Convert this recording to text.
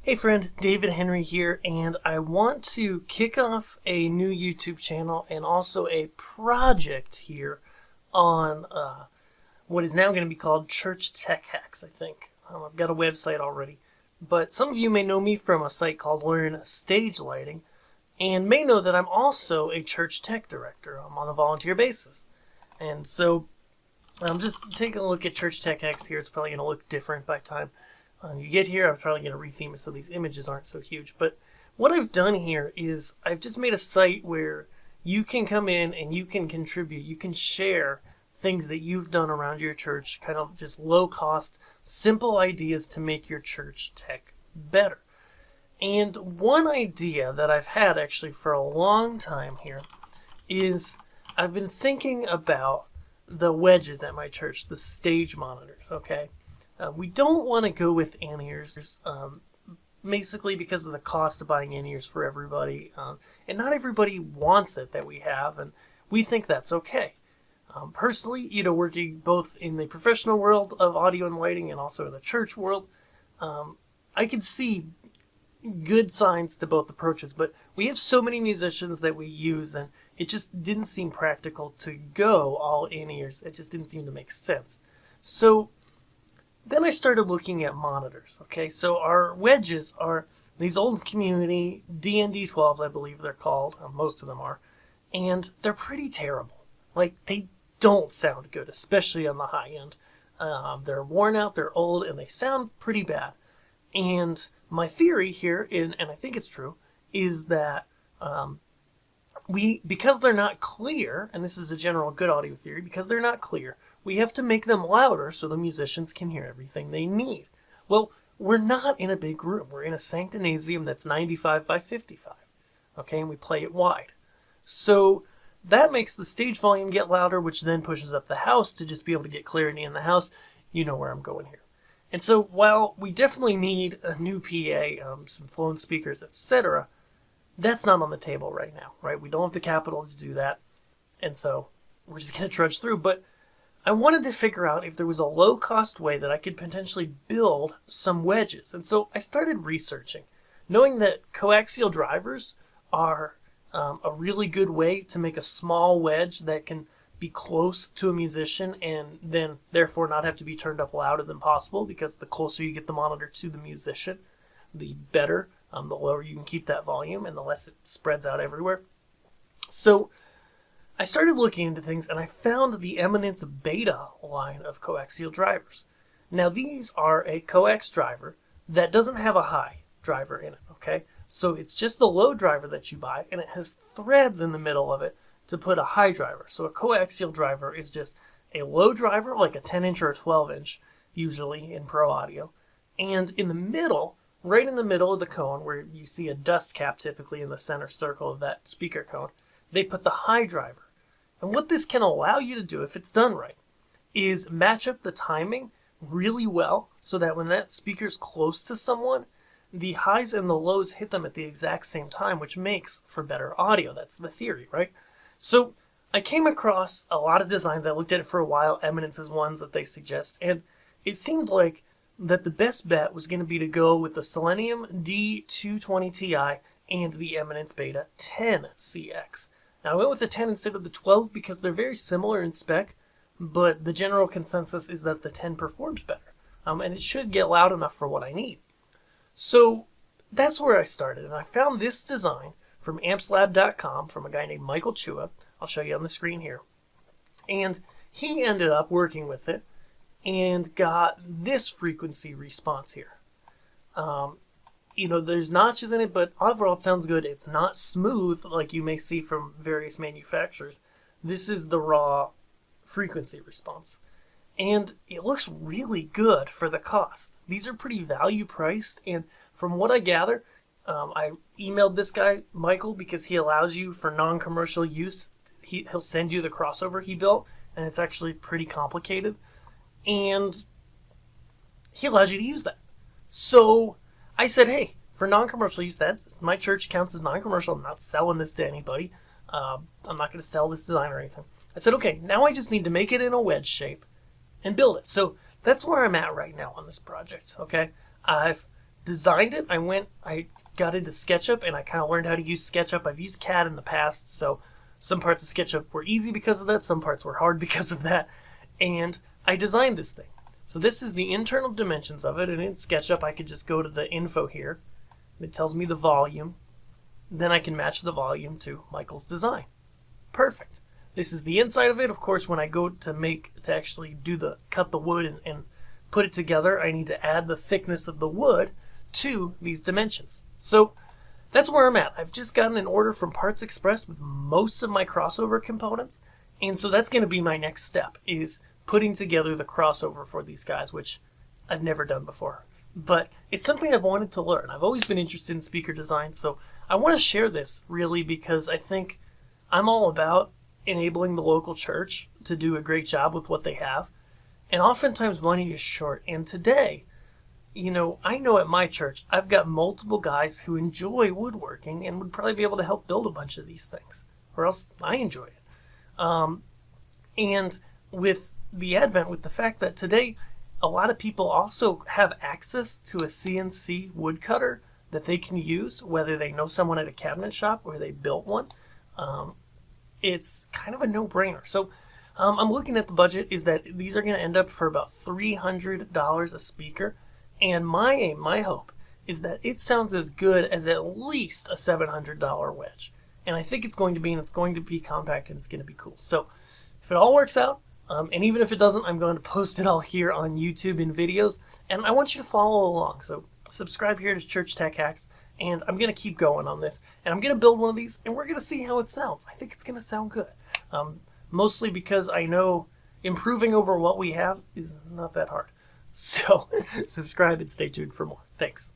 Hey friend, David Henry here, and I want to kick off a new YouTube channel and also a project here on what is now going to be called Church Tech Hacks, I think. I've got a website already, but some of you may know me from a site called Learn Stage Lighting, and may know that I'm also a church tech director. I'm on a volunteer basis. And so I'm just taking a look at Church Tech Hacks here. It's probably going to look different by the time you get here. I'm probably going to retheme it so these images aren't so huge. But what I've done here is I've just made a site where you can come in and you can contribute. You can share things that you've done around your church, kind of just low cost, simple ideas to make your church tech better. And one idea that I've had actually for a long time here is I've been thinking about the wedges at my church, the stage monitors, okay? We don't want to go with in-ears, basically because of the cost of buying in-ears for everybody. And not everybody wants it that we have, and we think that's okay. Personally, working both in the professional world of audio and lighting and also in the church world, I can see good signs to both approaches, but we have so many musicians that we use, and it just didn't seem practical to go all in-ears. It just didn't seem to make sense. So then I started looking at monitors. Okay, so our wedges are these old community DND12s, I believe they're called. Most of them are, and they're pretty terrible. Like, they don't sound good, especially on the high end. They're worn out, they're old, and they sound pretty bad. And my theory here, and I think it's true, is that because they're not clear, and this is a general good audio theory, because they're not clear, we have to make them louder so the musicians can hear everything they need. Well, we're not in a big room. We're in a sanctinasium that's 95 by 55, okay, and we play it wide. So that makes the stage volume get louder, which then pushes up the house to just be able to get clarity in the house. You know where I'm going here. And so while we definitely need a new PA, some phone speakers, etc., that's not on the table right now, right? We don't have the capital to do that, and so we're just going to trudge through. But I wanted to figure out if there was a low-cost way that I could potentially build some wedges. And so I started researching, knowing that coaxial drivers are a really good way to make a small wedge that can be close to a musician and then therefore not have to be turned up louder than possible, because the closer you get the monitor to the musician, the better. The lower you can keep that volume and the less it spreads out everywhere. So I started looking into things, and I found the Eminence Beta line of coaxial drivers. Now, these are a coax driver that doesn't have a high driver in it, okay? So it's just the low driver that you buy, and it has threads in the middle of it to put a high driver. So a coaxial driver is just a low driver, like a 10-inch or a 12-inch, usually in pro audio. And in the middle, right in the middle of the cone, where you see a dust cap typically in the center circle of that speaker cone, they put the high driver. And what this can allow you to do, if it's done right, is match up the timing really well so that when that speaker's close to someone, the highs and the lows hit them at the exact same time, which makes for better audio. That's the theory, right? So I came across a lot of designs. I looked at it for a while, Eminence's ones that they suggest, and it seemed like that the best bet was going to be to go with the Selenium D220 Ti and the Eminence Beta 10 CX. Now, I went with the 10 instead of the 12 because they're very similar in spec, but the general consensus is that the 10 performs better, and it should get loud enough for what I need. So that's where I started, and I found this design from ampslab.com from a guy named Michael Chua. I'll show you on the screen here. And he ended up working with it and got this frequency response here. There's notches in it, but overall it sounds good. It's not smooth like you may see from various manufacturers. This is the raw frequency response. And it looks really good for the cost. These are pretty value priced, and from what I gather, I emailed this guy, Michael, because he allows you for non-commercial use. He'll send you the crossover he built, and it's actually pretty complicated. And he allows you to use that. So I said, hey, for non-commercial use, my church counts as non-commercial. I'm not selling this to anybody. I'm not going to sell this design or anything. I said, okay, now I just need to make it in a wedge shape and build it. So that's where I'm at right now on this project, okay? I've designed it, I got into SketchUp, and I kind of learned how to use SketchUp. I've used CAD in the past, so some parts of SketchUp were easy because of that, some parts were hard because of that, and I designed this thing. So this is the internal dimensions of it, and in SketchUp I could just go to the info here, and it tells me the volume. Then I can match the volume to Michael's design. Perfect. This is the inside of it. Of course, when I go to actually cut the wood and put it together, I need to add the thickness of the wood to these dimensions. So that's where I'm at. I've just gotten an order from Parts Express with most of my crossover components, and so that's going to be my next step, is putting together the crossover for these guys, which I've never done before. But it's something I've wanted to learn. I've always been interested in speaker design, so I want to share this really because I think I'm all about enabling the local church to do a great job with what they have. And oftentimes money is short. And today, I know at my church, I've got multiple guys who enjoy woodworking and would probably be able to help build a bunch of these things, or else I enjoy it. And with the fact that today a lot of people also have access to a CNC woodcutter that they can use, whether they know someone at a cabinet shop or they built one, it's kind of a no-brainer. So I'm looking at the budget is that these are going to end up for about $300 a speaker, and my aim, my hope, is that it sounds as good as at least a $700 wedge. And I think it's going to be, and it's going to be compact, and it's going to be cool. So if it all works out, and even if it doesn't, I'm going to post it all here on YouTube in videos, and I want you to follow along. So subscribe here to Church Tech Hacks, and I'm going to keep going on this, and I'm going to build one of these, and we're going to see how it sounds. I think it's going to sound good, mostly because I know improving over what we have is not that hard. So subscribe and stay tuned for more. Thanks.